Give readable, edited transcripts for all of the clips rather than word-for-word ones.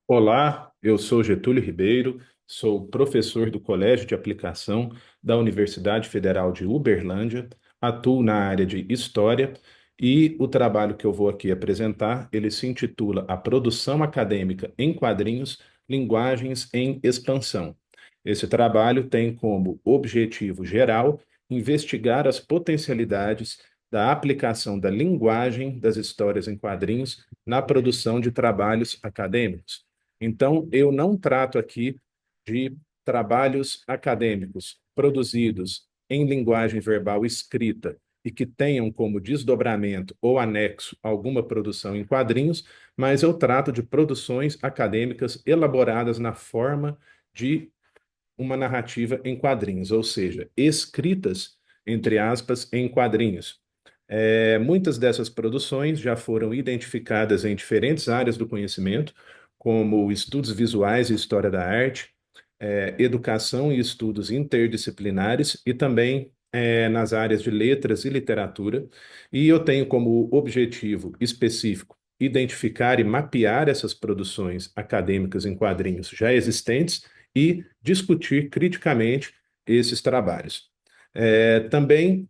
Olá, eu sou Getúlio Ribeiro, sou professor do Colégio de Aplicação da Universidade Federal de Uberlândia, atuo na área de História e o trabalho que eu vou aqui apresentar, ele se intitula A Produção Acadêmica em Quadrinhos, Linguagens em Expansão. Esse trabalho tem como objetivo geral investigar as potencialidades da aplicação da linguagem das histórias em quadrinhos na produção de trabalhos acadêmicos. Então, eu não trato aqui de trabalhos acadêmicos produzidos em linguagem verbal escrita e que tenham como desdobramento ou anexo alguma produção em quadrinhos, mas eu trato de produções acadêmicas elaboradas na forma de uma narrativa em quadrinhos, ou seja, escritas, entre aspas, em quadrinhos. Muitas dessas produções já foram identificadas em diferentes áreas do conhecimento, como estudos visuais e história da arte, educação e estudos interdisciplinares e também nas áreas de letras e literatura. E eu tenho como objetivo específico identificar e mapear essas produções acadêmicas em quadrinhos já existentes e discutir criticamente esses trabalhos. Também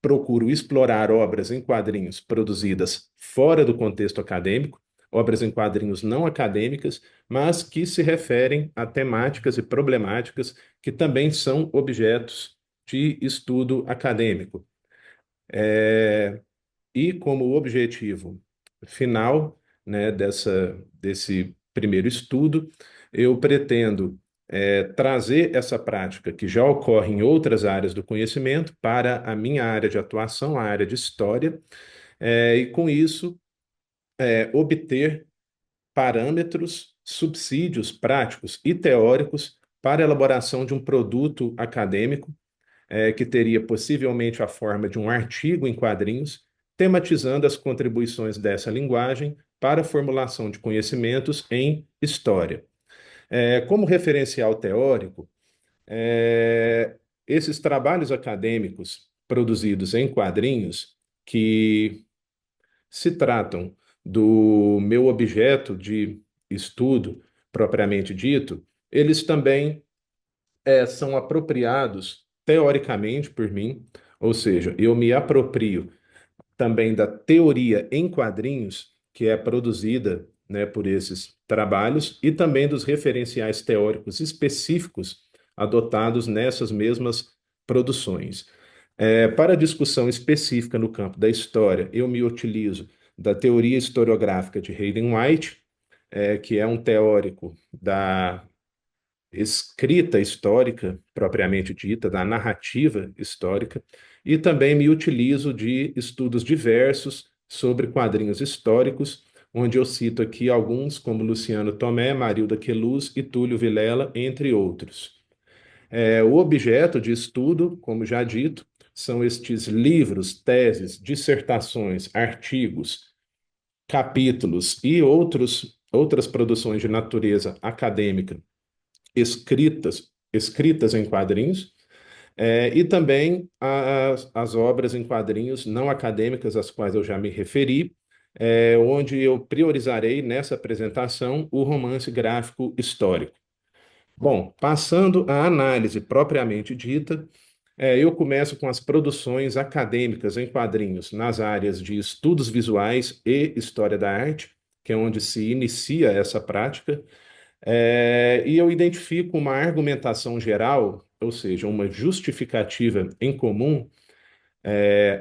procuro explorar obras em quadrinhos produzidas fora do contexto acadêmico, obras em quadrinhos não acadêmicas, mas que se referem a temáticas e problemáticas que também são objetos de estudo acadêmico. E como objetivo final, né, desse primeiro estudo, eu pretendo trazer essa prática que já ocorre em outras áreas do conhecimento para a minha área de atuação, a área de história, e com isso obter parâmetros, subsídios práticos e teóricos para a elaboração de um produto acadêmico que teria possivelmente a forma de um artigo em quadrinhos, tematizando as contribuições dessa linguagem para a formulação de conhecimentos em história. Como referencial teórico, é, esses trabalhos acadêmicos produzidos em quadrinhos, que se tratam do meu objeto de estudo propriamente dito, eles também são apropriados teoricamente por mim, ou seja, eu me aproprio também da teoria em quadrinhos que é produzida, né, por esses trabalhos e também dos referenciais teóricos específicos adotados nessas mesmas produções. Para discussão específica no campo da história, eu me utilizo da teoria historiográfica de Hayden White, que é um teórico da escrita histórica, propriamente dita, da narrativa histórica, e também me utilizo de estudos diversos sobre quadrinhos históricos, onde eu cito aqui alguns, como Luciano Tomé, Marilda Queluz e Túlio Vilela, entre outros. O objeto de estudo, como já dito, são estes livros, teses, dissertações, artigos, capítulos e outras produções de natureza acadêmica escritas em quadrinhos, e também as obras em quadrinhos não acadêmicas, às quais eu já me referi, onde eu priorizarei nessa apresentação o romance gráfico histórico. Bom, passando à análise propriamente dita, eu começo com as produções acadêmicas em quadrinhos nas áreas de estudos visuais e história da arte, que é onde se inicia essa prática, e eu identifico uma argumentação geral, ou seja, uma justificativa em comum,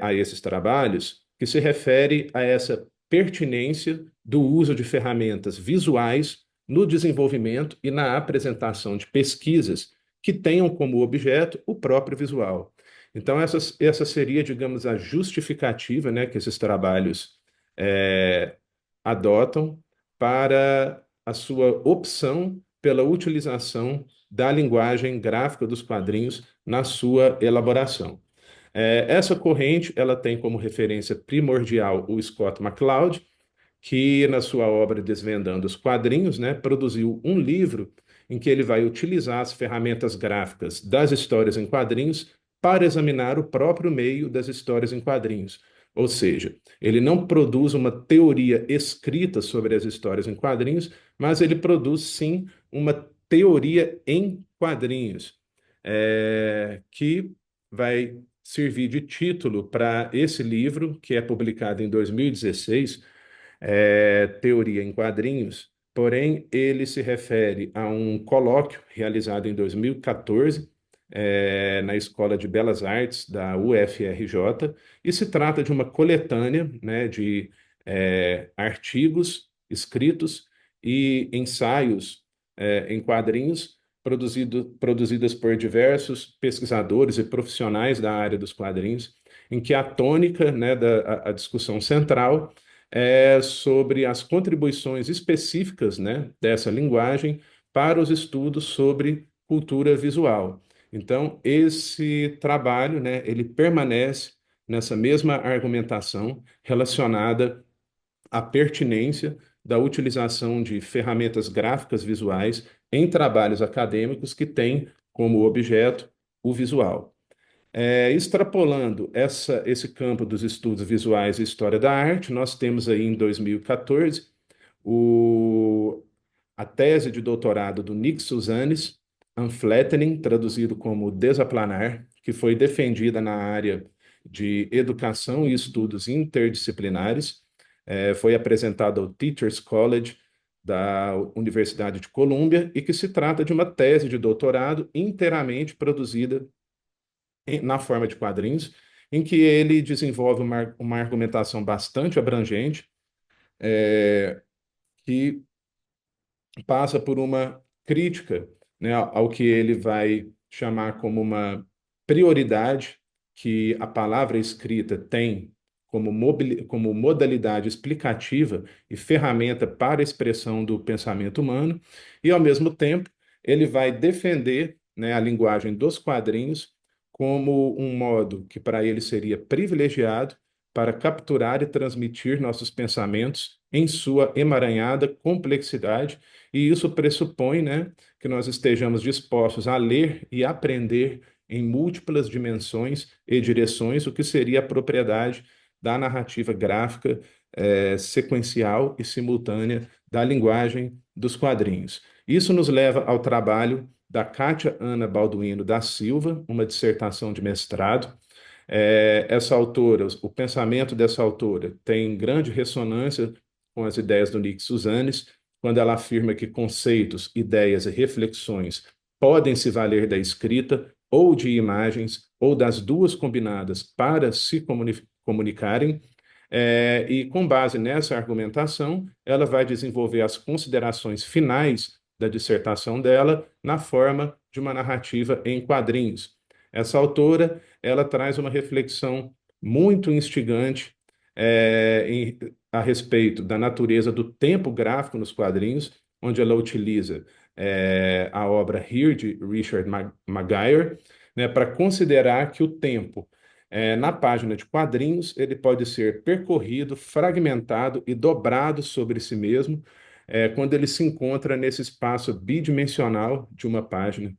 a esses trabalhos, que se refere a essa pertinência do uso de ferramentas visuais no desenvolvimento e na apresentação de pesquisas que tenham como objeto o próprio visual. Então, essa seria, digamos, a justificativa, né, que esses trabalhos adotam para a sua opção pela utilização da linguagem gráfica dos quadrinhos na sua elaboração. Essa corrente ela tem como referência primordial o Scott McCloud, que na sua obra Desvendando os Quadrinhos, né, produziu um livro em que ele vai utilizar as ferramentas gráficas das histórias em quadrinhos para examinar o próprio meio das histórias em quadrinhos, Ou seja, ele não produz uma teoria escrita sobre as histórias em quadrinhos, mas ele produz sim uma teoria em quadrinhos, que vai servir de título para esse livro, que é publicado em 2016, Teoria em Quadrinhos. Porém, ele se refere a um colóquio realizado em 2014, na Escola de Belas Artes da UFRJ, e se trata de uma coletânea, né, de artigos escritos e ensaios em quadrinhos produzidas por diversos pesquisadores e profissionais da área dos quadrinhos, em que a tônica, né, a discussão central sobre as contribuições específicas, né, dessa linguagem para os estudos sobre cultura visual. Então, esse trabalho, né, ele permanece nessa mesma argumentação relacionada à pertinência da utilização de ferramentas gráficas visuais em trabalhos acadêmicos que têm como objeto o visual. Extrapolando esse campo dos estudos visuais e história da arte, nós temos aí em 2014 o, a tese de doutorado do Nick Susanes, Unflattening, traduzido como Desaplanar, que foi defendida na área de educação e estudos interdisciplinares. Foi apresentada ao Teachers College da Universidade de Colômbia e que se trata de uma tese de doutorado inteiramente produzida na forma de quadrinhos, em que ele desenvolve uma argumentação bastante abrangente, que passa por uma crítica, né, ao que ele vai chamar como uma prioridade que a palavra escrita tem como modalidade explicativa e ferramenta para a expressão do pensamento humano, e, ao mesmo tempo, ele vai defender, né, a linguagem dos quadrinhos como um modo que para ele seria privilegiado para capturar e transmitir nossos pensamentos em sua emaranhada complexidade, e isso pressupõe, né, que nós estejamos dispostos a ler e aprender em múltiplas dimensões e direções, o que seria a propriedade da narrativa gráfica, sequencial e simultânea da linguagem dos quadrinhos. Isso nos leva ao trabalho da Kátia Ana Balduino da Silva, uma dissertação de mestrado. Essa autora, o pensamento dessa autora tem grande ressonância com as ideias do Nick Susanes, quando ela afirma que conceitos, ideias e reflexões podem se valer da escrita ou de imagens, ou das duas combinadas para se comunicarem. E com base nessa argumentação, ela vai desenvolver as considerações finais da dissertação dela na forma de uma narrativa em quadrinhos. Essa autora, ela traz uma reflexão muito instigante a respeito da natureza do tempo gráfico nos quadrinhos, onde ela utiliza a obra Here de Richard Maguire, né, para considerar que o tempo na página de quadrinhos ele pode ser percorrido, fragmentado e dobrado sobre si mesmo, quando ele se encontra nesse espaço bidimensional de uma página.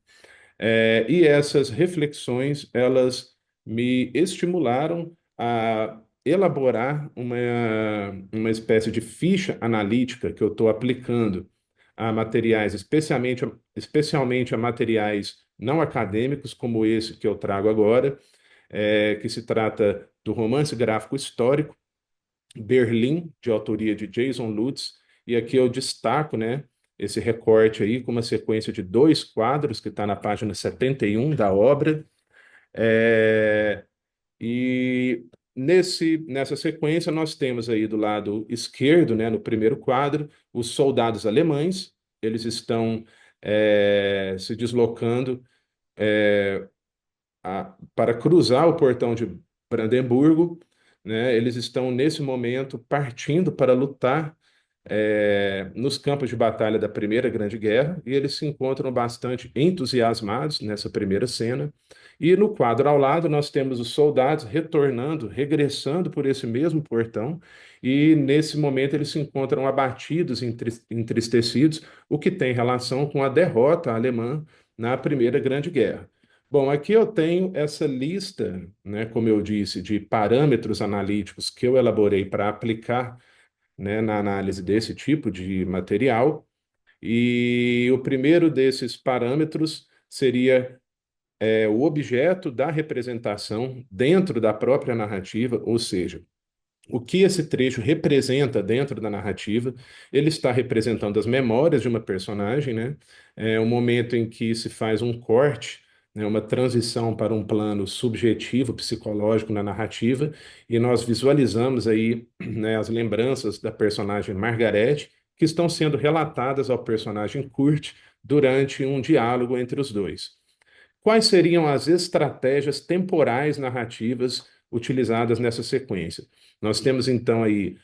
E essas reflexões, elas me estimularam a elaborar uma espécie de ficha analítica que eu estou aplicando a materiais, especialmente a materiais não acadêmicos, como esse que eu trago agora, que se trata do romance gráfico histórico, Berlim, de autoria de Jason Lutz, e aqui eu destaco, né, esse recorte aí com uma sequência de dois quadros que está na página 71 da obra, é, e nessa sequência nós temos aí do lado esquerdo, né, no primeiro quadro, os soldados alemães, eles estão se deslocando para cruzar o portão de Brandemburgo, né? Eles estão nesse momento partindo para lutar nos campos de batalha da Primeira Grande Guerra, e eles se encontram bastante entusiasmados nessa primeira cena. E no quadro ao lado nós temos os soldados retornando, regressando por esse mesmo portão, e nesse momento eles se encontram abatidos, entristecidos, o que tem relação com a derrota alemã na Primeira Grande Guerra. Bom, aqui eu tenho essa lista, né, como eu disse, de parâmetros analíticos que eu elaborei para aplicar, né, na análise desse tipo de material. E o primeiro desses parâmetros seria o objeto da representação dentro da própria narrativa, ou seja, o que esse trecho representa dentro da narrativa. Ele está representando as memórias de uma personagem, né? É o momento em que se faz um corte, né? Uma transição para um plano subjetivo, psicológico na narrativa, e nós visualizamos aí, né, as lembranças da personagem Margaret, que estão sendo relatadas ao personagem Kurt durante um diálogo entre os dois. Quais seriam as estratégias temporais narrativas utilizadas nessa sequência? Nós temos então aí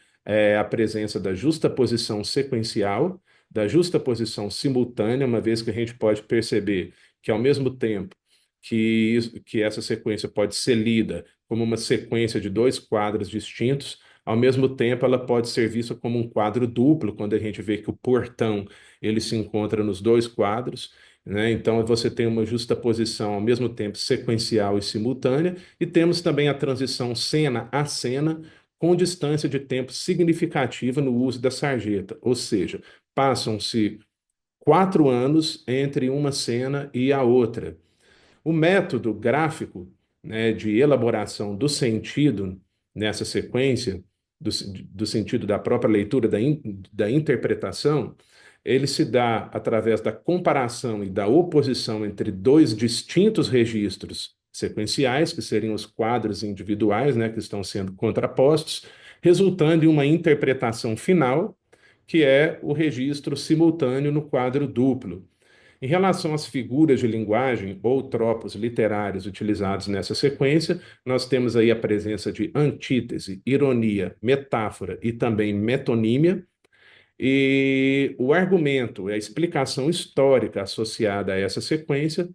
a presença da justaposição sequencial, da justaposição simultânea, uma vez que a gente pode perceber que ao mesmo tempo que essa sequência pode ser lida como uma sequência de dois quadros distintos, ao mesmo tempo ela pode ser vista como um quadro duplo, quando a gente vê que o portão ele se encontra nos dois quadros, né? Então, você tem uma justaposição ao mesmo tempo sequencial e simultânea, e temos também a transição cena a cena com distância de tempo significativa no uso da sarjeta, ou seja, passam-se 4 anos entre uma cena e a outra. O método gráfico, né, de elaboração do sentido nessa sequência, do sentido da própria leitura, da interpretação, ele se dá através da comparação e da oposição entre dois distintos registros sequenciais, que seriam os quadros individuais, né, que estão sendo contrapostos, resultando em uma interpretação final, que é o registro simultâneo no quadro duplo. Em relação às figuras de linguagem ou tropos literários utilizados nessa sequência, nós temos aí a presença de antítese, ironia, metáfora e também metonímia. E o argumento, a explicação histórica associada a essa sequência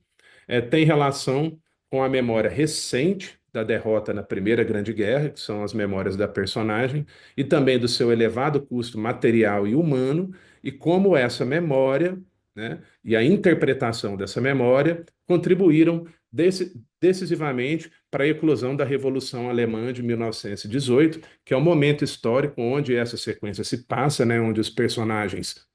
tem relação com a memória recente da derrota na Primeira Grande Guerra, que são as memórias da personagem, e também do seu elevado custo material e humano, e como essa memória, né, e a interpretação dessa memória contribuíram decisivamente para a eclosão da Revolução Alemã de 1918, que é o momento histórico onde essa sequência se passa, né, onde os personagens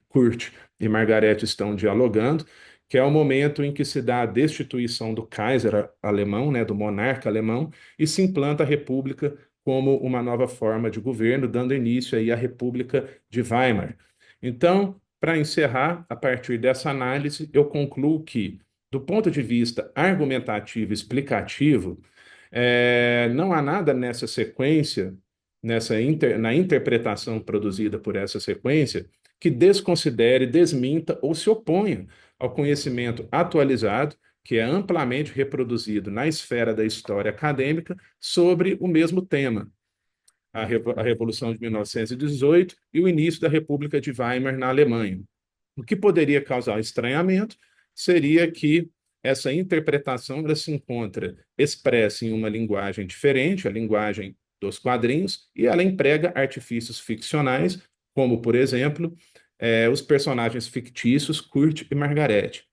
Kurt e Margaret estão dialogando, que é o momento em que se dá a destituição do Kaiser alemão, né, do monarca alemão, e se implanta a República como uma nova forma de governo, dando início aí à República de Weimar. Então, para encerrar, a partir dessa análise, eu concluo que, do ponto de vista argumentativo e explicativo, não há nada nessa sequência, na interpretação produzida por essa sequência, que desconsidere, desminta ou se oponha ao conhecimento atualizado, que é amplamente reproduzido na esfera da história acadêmica, sobre o mesmo tema, a Revolução de 1918 e o início da República de Weimar na Alemanha. O que poderia causar estranhamento seria que essa interpretação ela se encontra expressa em uma linguagem diferente, a linguagem dos quadrinhos, e ela emprega artifícios ficcionais, como, por exemplo, os personagens fictícios Kurt e Margaret.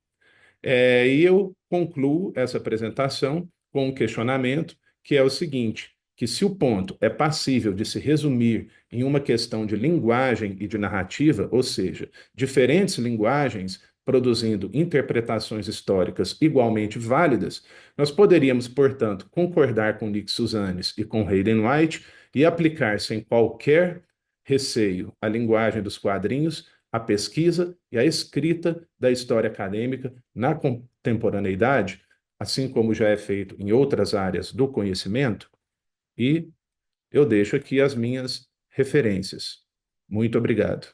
E eu concluo essa apresentação com um questionamento, que é o seguinte: que se o ponto é passível de se resumir em uma questão de linguagem e de narrativa, ou seja, diferentes linguagens produzindo interpretações históricas igualmente válidas, nós poderíamos, portanto, concordar com Nick Susanes e com Hayden White e aplicar sem qualquer receio a linguagem dos quadrinhos, a pesquisa e a escrita da história acadêmica na contemporaneidade, assim como já é feito em outras áreas do conhecimento, e eu deixo aqui as minhas referências. Muito obrigado.